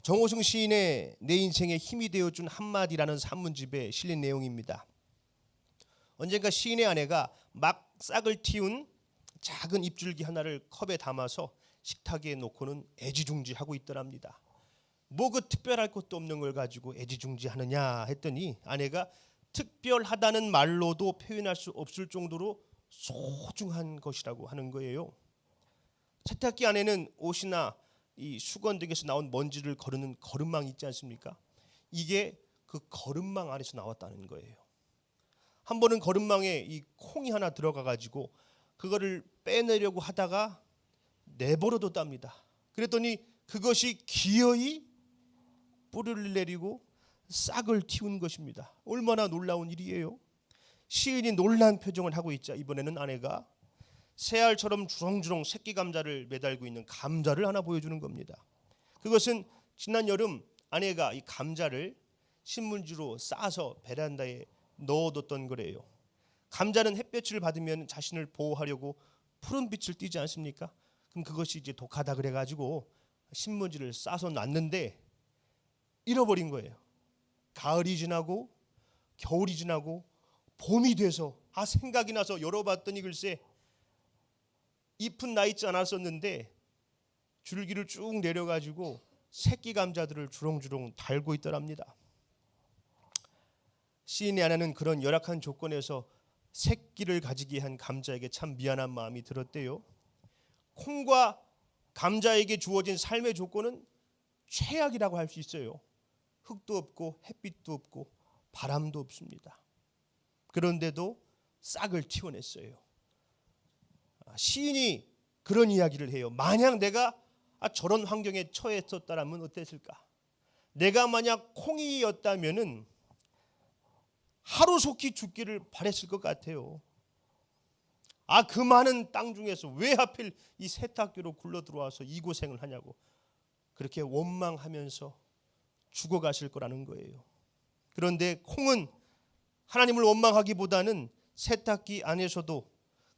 정호승 시인의 내 인생에 힘이 되어준 한마디라는 산문집에 실린 내용입니다. 언젠가 시인의 아내가 막 싹을 틔운 작은 잎줄기 하나를 컵에 담아서 식탁에 놓고는 애지중지하고 있더랍니다. 뭐 그 특별할 것도 없는 걸 가지고 애지중지하느냐 했더니 아내가 특별하다는 말로도 표현할 수 없을 정도로 소중한 것이라고 하는 거예요. 세탁기 안에는 옷이나 이 수건 등에서 나온 먼지를 거르는 거름망 있지 않습니까? 이게 그 거름망 안에서 나왔다는 거예요. 한 번은 거름망에 이 콩이 하나 들어가 가지고 그거를 빼내려고 하다가 내버려뒀답니다. 그랬더니 그것이 기어이 뿌리를 내리고 싹을 틔운 것입니다. 얼마나 놀라운 일이에요. 시인이 놀란 표정을 하고 있자 이번에는 아내가 새알처럼 주렁주렁 새끼 감자를 매달고 있는 감자를 하나 보여주는 겁니다. 그것은 지난 여름 아내가 이 감자를 신문지로 싸서 베란다에 넣어뒀던 거래요. 감자는 햇볕을 받으면 자신을 보호하려고 푸른 빛을 띠지 않습니까? 그럼 그것이 이제 독하다 그래가지고 신문지를 싸서 놨는데 잃어버린 거예요. 가을이 지나고 겨울이 지나고 봄이 돼서 생각이 나서 열어봤더니 글쎄 잎은 나 있지 않았었는데 줄기를 쭉 내려가지고 새끼 감자들을 주렁주렁 달고 있더랍니다. 시인의 아내는 그런 열악한 조건에서 새끼를 가지게 한 감자에게 참 미안한 마음이 들었대요. 콩과 감자에게 주어진 삶의 조건은 최악이라고 할 수 있어요. 흙도 없고 햇빛도 없고 바람도 없습니다. 그런데도 싹을 틔워냈어요. 시인이 그런 이야기를 해요. 만약 내가 저런 환경에 처했었다면 어땠을까? 내가 만약 콩이었다면은 하루속히 죽기를 바랬을 것 같아요. 그 많은 땅 중에서 왜 하필 이 세탁기로 굴러 들어와서 이 고생을 하냐고 그렇게 원망하면서 죽어가실 거라는 거예요. 그런데 콩은 하나님을 원망하기보다는 세탁기 안에서도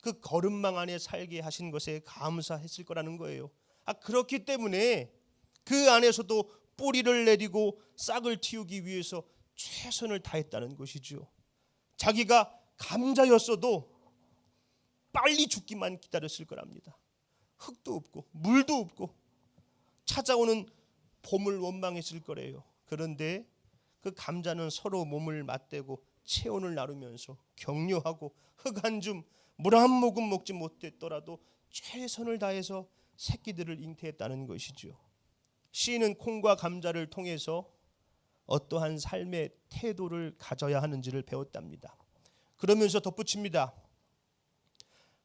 그 거름망 안에 살게 하신 것에 감사했을 거라는 거예요. 그렇기 때문에 그 안에서도 뿌리를 내리고 싹을 틔우기 위해서 최선을 다했다는 것이죠. 자기가 감자였어도 빨리 죽기만 기다렸을 거랍니다. 흙도 없고 물도 없고 찾아오는 봄을 원망했을 거래요. 그런데 그 감자는 서로 몸을 맞대고 체온을 나누면서 격려하고 흙 한 줌, 물 한 모금 먹지 못했더라도 최선을 다해서 새끼들을 잉태했다는 것이죠. 시인은 콩과 감자를 통해서 어떠한 삶의 태도를 가져야 하는지를 배웠답니다. 그러면서 덧붙입니다.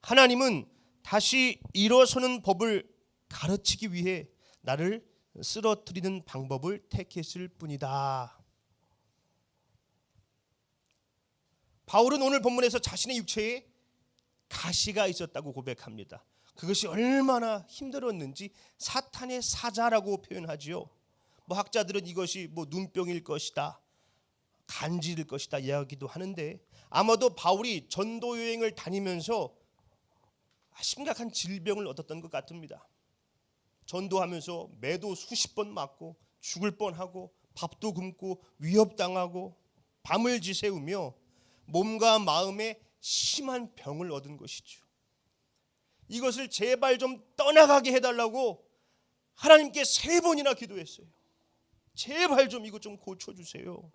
하나님은 다시 일어서는 법을 가르치기 위해 나를 쓰러뜨리는 방법을 택했을 뿐이다. 바울은 오늘 본문에서 자신의 육체에 가시가 있었다고 고백합니다. 그것이 얼마나 힘들었는지 사탄의 사자라고 표현하지요. 학자들은 이것이 눈병일 것이다, 간질일 것이다 이야기도 하는데 아마도 바울이 전도 여행을 다니면서 심각한 질병을 얻었던 것 같습니다. 전도하면서 매도 수십 번 맞고 죽을 뻔하고 밥도 굶고 위협당하고 밤을 지새우며 몸과 마음에 심한 병을 얻은 것이죠. 이것을 제발 좀 떠나가게 해달라고 하나님께 3번이나 기도했어요. 제발 좀 이것 좀 고쳐주세요.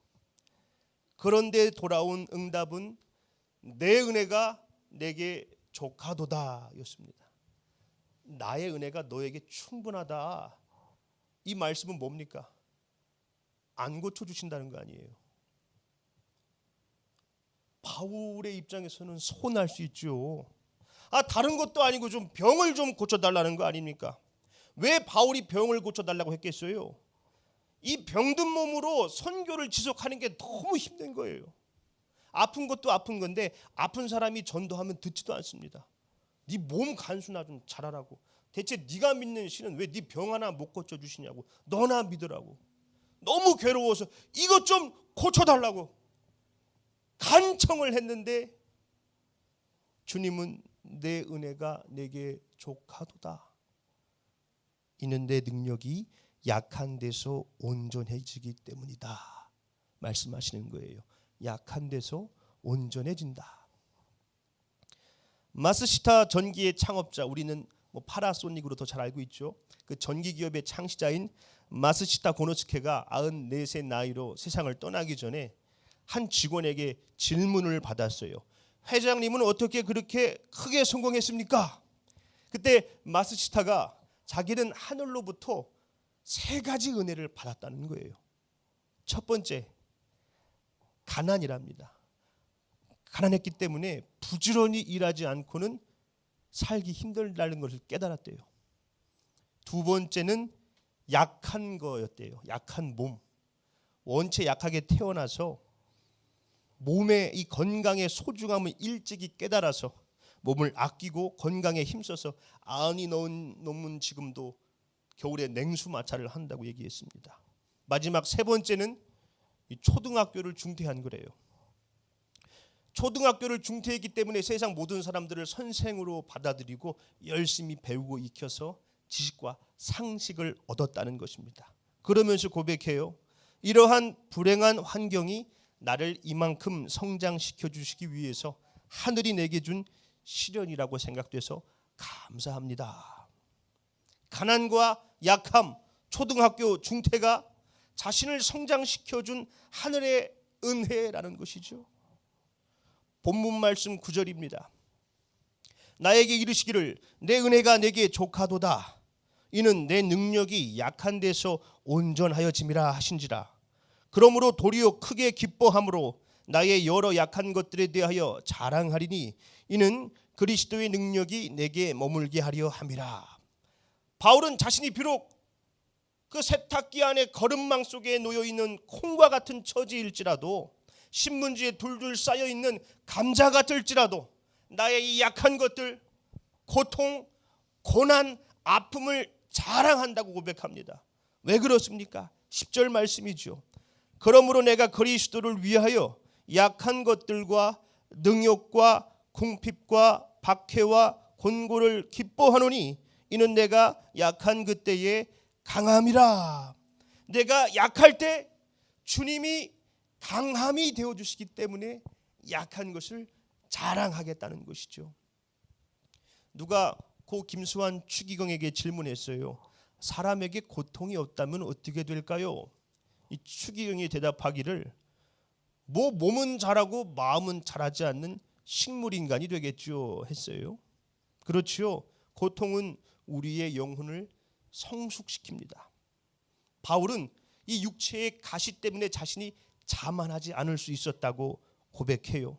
그런데 돌아온 응답은 내 은혜가 내게 족하도다 였습니다. 나의 은혜가 너에게 충분하다. 이 말씀은 뭡니까? 안 고쳐주신다는 거 아니에요. 바울의 입장에서는 서운할 수 있죠. 다른 것도 아니고 좀 병을 좀 고쳐달라는 거 아닙니까? 왜 바울이 병을 고쳐달라고 했겠어요? 이 병든 몸으로 선교를 지속하는 게 너무 힘든 거예요. 아픈 것도 아픈 건데 아픈 사람이 전도하면 듣지도 않습니다. 네 몸 간수나 좀 잘하라고. 대체 네가 믿는 신은 왜 네 병 하나 못 고쳐주시냐고. 너나 믿으라고. 너무 괴로워서 이것 좀 고쳐달라고 간청을 했는데 주님은 내 은혜가 내게 족하도다. 이는 내 능력이 약한 데서 온전해지기 때문이다 말씀하시는 거예요. 약한 데서 온전해진다. 마스시타 전기의 창업자, 우리는 파라소닉으로 더 잘 알고 있죠. 그 전기 기업의 창시자인 마스시타 고노스케가 94세 나이로 세상을 떠나기 전에 한 직원에게 질문을 받았어요. 회장님은 어떻게 그렇게 크게 성공했습니까? 그때 마스시타가 자기는 하늘로부터 3가지 은혜를 받았다는 거예요. 첫 번째, 가난이랍니다. 가난했기 때문에 부지런히 일하지 않고는 살기 힘들다는 것을 깨달았대요. 두 번째는 약한 거였대요. 약한 몸. 원체 약하게 태어나서 몸의 이 건강의 소중함을 일찍이 깨달아서 몸을 아끼고 건강에 힘써서 안이 넘은 지금도 겨울에 냉수 마찰을 한다고 얘기했습니다. 마지막 세 번째는 초등학교를 중퇴한 거래요. 초등학교를 중퇴했기 때문에 세상 모든 사람들을 선생으로 받아들이고 열심히 배우고 익혀서 지식과 상식을 얻었다는 것입니다. 그러면서 고백해요. 이러한 불행한 환경이 나를 이만큼 성장시켜 주시기 위해서 하늘이 내게 준 시련이라고 생각돼서 감사합니다. 가난과 약함, 초등학교 중퇴가 자신을 성장시켜 준 하늘의 은혜라는 것이죠. 본문 말씀 9절입니다. 나에게 이르시기를 내 은혜가 내게 족하도다. 이는 내 능력이 약한 데서 온전하여짐이라 하신지라. 그러므로 도리어 크게 기뻐함으로 나의 여러 약한 것들에 대하여 자랑하리니 이는 그리스도의 능력이 내게 머물게 하려 함이라. 바울은 자신이 비록 그 세탁기 안에 거름망 속에 놓여있는 콩과 같은 처지일지라도 신문지에 둘둘 쌓여있는 감자 같을지라도 나의 이 약한 것들, 고통, 고난, 아픔을 자랑한다고 고백합니다. 왜 그렇습니까? 10절 말씀이죠. 그러므로 내가 그리스도를 위하여 약한 것들과 능욕과 궁핍과 박해와 곤고를 기뻐하노니 이는 내가 약한 그때에 강함이라. 내가 약할 때 주님이 강함이 되어주시기 때문에 약한 것을 자랑하겠다는 것이죠. 누가 고 김수환 추기경에게 질문했어요. 사람에게 고통이 없다면 어떻게 될까요? 이 추기경이 대답하기를 몸은 잘하고 마음은 잘하지 않는 식물인간이 되겠죠 했어요. 그렇죠. 고통은 우리의 영혼을 성숙시킵니다. 바울은 이 육체의 가시 때문에 자신이 자만하지 않을 수 있었다고 고백해요.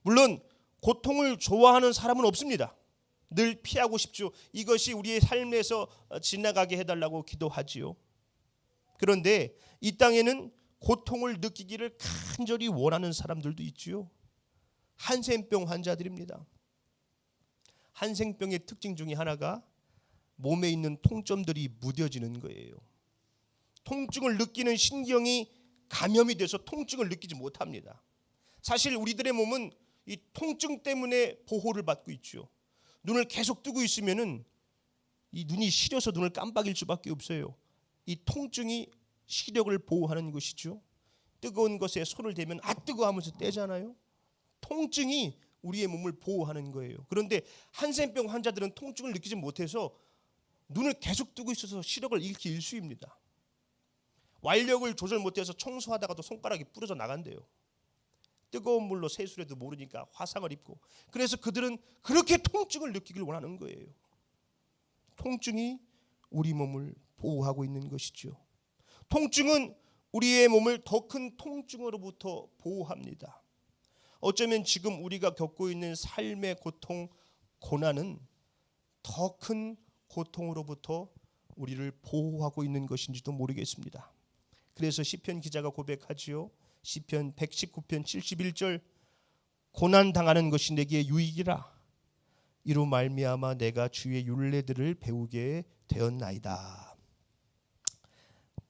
물론 고통을 좋아하는 사람은 없습니다. 늘 피하고 싶죠. 이것이 우리의 삶에서 지나가게 해달라고 기도하지요. 그런데 이 땅에는 고통을 느끼기를 간절히 원하는 사람들도 있지요. 한센병 환자들입니다. 한센병의 특징 중에 하나가 몸에 있는 통점들이 무뎌지는 거예요. 통증을 느끼는 신경이 감염이 돼서 통증을 느끼지 못합니다. 사실 우리들의 몸은 이 통증 때문에 보호를 받고 있죠. 눈을 계속 뜨고 있으면은 이 눈이 시려서 눈을 깜빡일 수밖에 없어요. 이 통증이 시력을 보호하는 것이죠. 뜨거운 것에 손을 대면 아 뜨거 하면서 떼잖아요. 통증이 우리의 몸을 보호하는 거예요. 그런데 한센병 환자들은 통증을 느끼지 못해서 눈을 계속 뜨고 있어서 시력을 잃기 일쑤입니다. 완력을 조절 못해서 청소하다가도 손가락이 부러져 나간대요. 뜨거운 물로 세수해도 모르니까 화상을 입고. 그래서 그들은 그렇게 통증을 느끼길 원하는 거예요. 통증이 우리 몸을 보호하고 있는 것이죠. 통증은 우리의 몸을 더 큰 통증으로부터 보호합니다. 어쩌면 지금 우리가 겪고 있는 삶의 고통, 고난은 더 큰 고통으로부터 우리를 보호하고 있는 것인지도 모르겠습니다. 그래서 시편 기자가 고백하지요. 시편 119편 71절 고난 당하는 것이 내게 유익이라. 이로 말미암아 내가 주의 율례들을 배우게 되었나이다.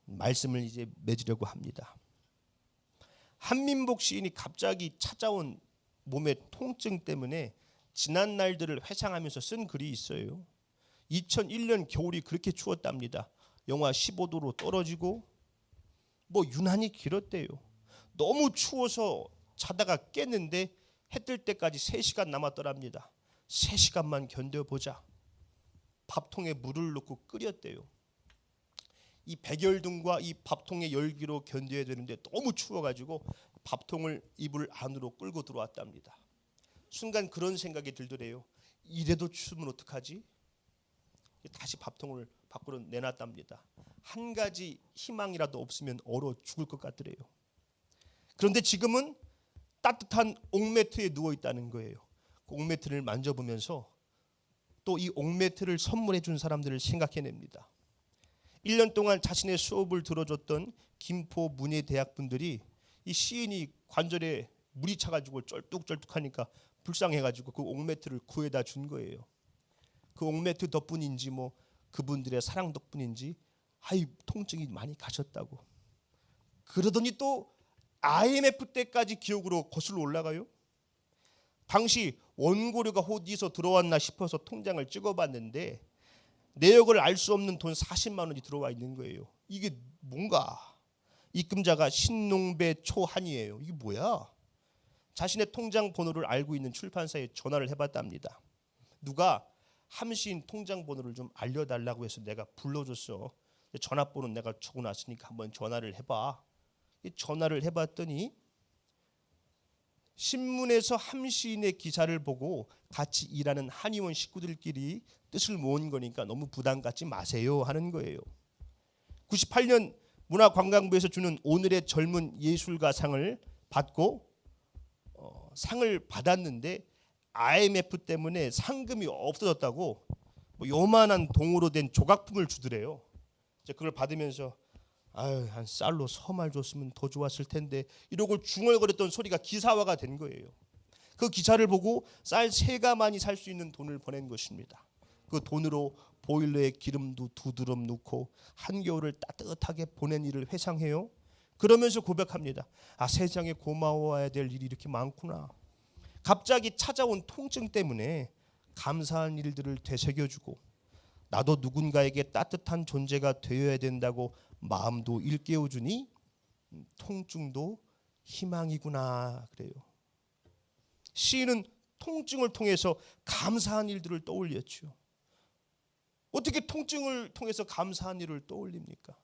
말씀을 이제 맺으려고 합니다. 한민복 시인이 갑자기 찾아온 몸의 통증 때문에 지난 날들을 회상하면서 쓴 글이 있어요. 2001년 겨울이 그렇게 추웠답니다. 영하 15도로 떨어지고 뭐 유난히 길었대요. 너무 추워서 자다가 깼는데 해 뜰 때까지 3시간 남았더랍니다. 3시간만 견뎌보자. 밥통에 물을 넣고 끓였대요. 이 백열등과 이 밥통의 열기로 견뎌야 되는데 너무 추워가지고 밥통을 이불 안으로 끌고 들어왔답니다. 순간 그런 생각이 들더래요. 이래도 추우면 어떡하지? 다시 밥통을 밖으로 내놨답니다. 한 가지 희망이라도 없으면 얼어 죽을 것 같더래요. 그런데 지금은 따뜻한 옥매트에 누워 있다는 거예요. 그 옥매트를 만져보면서 또 이 옥매트를 선물해 준 사람들을 생각해냅니다. 1년 동안 자신의 수업을 들어줬던 김포 문예대학 분들이 이 시인이 관절에 물이 차가지고 쩔뚝쩔뚝하니까 불쌍해가지고 그 옥매트를 구해다 준 거예요. 그 옥매트 덕분인지 뭐 그분들의 사랑 덕분인지 통증이 많이 가셨다고. 그러더니 또 IMF 때까지 기억으로 거슬러 올라가요. 당시 원고료가 어디서 들어왔나 싶어서 통장을 찍어봤는데 내역을 알 수 없는 돈 40만 원이 들어와 있는 거예요. 이게 뭔가? 입금자가 신농배 초한이에요. 이게 뭐야? 자신의 통장 번호를 알고 있는 출판사에 전화를 해봤답니다. 누가 함시인 통장 번호를 좀 알려달라고 해서 내가 불러줬어. 전화번호는 내가 적어놨으니까 한번 전화를 해봐. 전화를 해봤더니 신문에서 함시인의 기사를 보고 같이 일하는 한의원 식구들끼리 뜻을 모은 거니까 너무 부담 갖지 마세요 하는 거예요. 98년 문화관광부에서 주는 오늘의 젊은 예술가상을 받고 상을 받았는데 IMF 때문에 상금이 없어졌다고 뭐 요만한 동으로 된 조각품을 주더래요. 그걸 받으면서 한 쌀로 서말 줬으면 더 좋았을 텐데 이러고 중얼거렸던 소리가 기사화가 된 거예요. 그 기사를 보고 쌀 3가마니 살 수 있는 돈을 보낸 것입니다. 그 돈으로 보일러에 기름도 2드럼 넣고 한겨울을 따뜻하게 보낸 일을 회상해요. 그러면서 고백합니다. 세상에 고마워해야 될 일이 이렇게 많구나. 갑자기 찾아온 통증 때문에 감사한 일들을 되새겨주고 나도 누군가에게 따뜻한 존재가 되어야 된다고 마음도 일깨워주니 통증도 희망이구나 그래요. 시인은 통증을 통해서 감사한 일들을 떠올렸죠. 어떻게 통증을 통해서 감사한 일을 떠올립니까?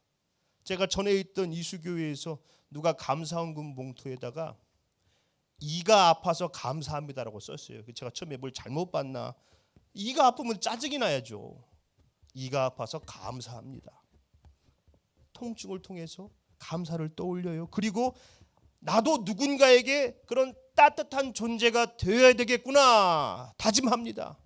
제가 전에 있던 이수교회에서 누가 감사원금 봉투에다가 이가 아파서 감사합니다라고 썼어요. 제가 처음에 뭘 잘못 봤나. 이가 아프면 짜증이 나야죠. 이가 아파서 감사합니다. 통증을 통해서 감사를 떠올려요. 그리고 나도 누군가에게 그런 따뜻한 존재가 되어야 되겠구나 다짐합니다.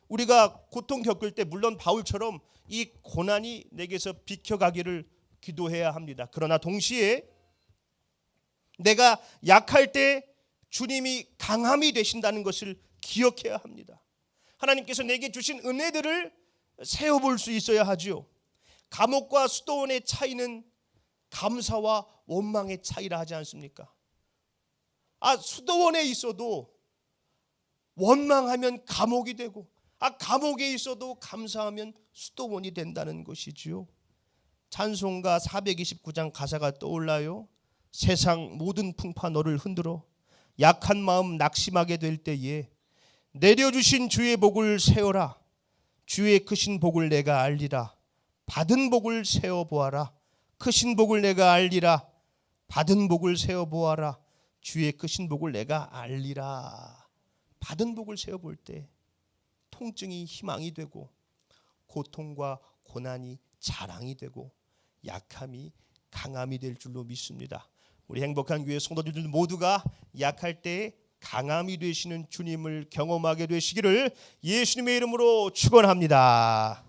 우리가 고통 겪을 때 물론 바울처럼 이 고난이 내게서 비켜가기를 기도해야 합니다. 그러나 동시에 내가 약할 때 주님이 강함이 되신다는 것을 기억해야 합니다. 하나님께서 내게 주신 은혜들을 세어볼 수 있어야 하지요. 감옥과 수도원의 차이는 감사와 원망의 차이라 하지 않습니까? 수도원에 있어도 원망하면 감옥이 되고 감옥에 있어도 감사하면 수도원이 된다는 것이지요. 찬송가 429장 가사가 떠올라요. 세상 모든 풍파 너를 흔들어 약한 마음 낙심하게 될 때에 내려주신 주의 복을 세어라. 주의 크신 복을 내가 알리라. 받은 복을 세어보아라. 크신 복을 내가 알리라. 받은 복을 세어보아라. 주의 크신 복을 내가 알리라. 받은 복을 세어볼 때 통증이 희망이 되고 고통과 고난이 자랑이 되고 약함이 강함이 될 줄로 믿습니다. 우리 행복한 교회 성도들 모두가 약할 때 강함이 되시는 주님을 경험하게 되시기를 예수님의 이름으로 축원합니다.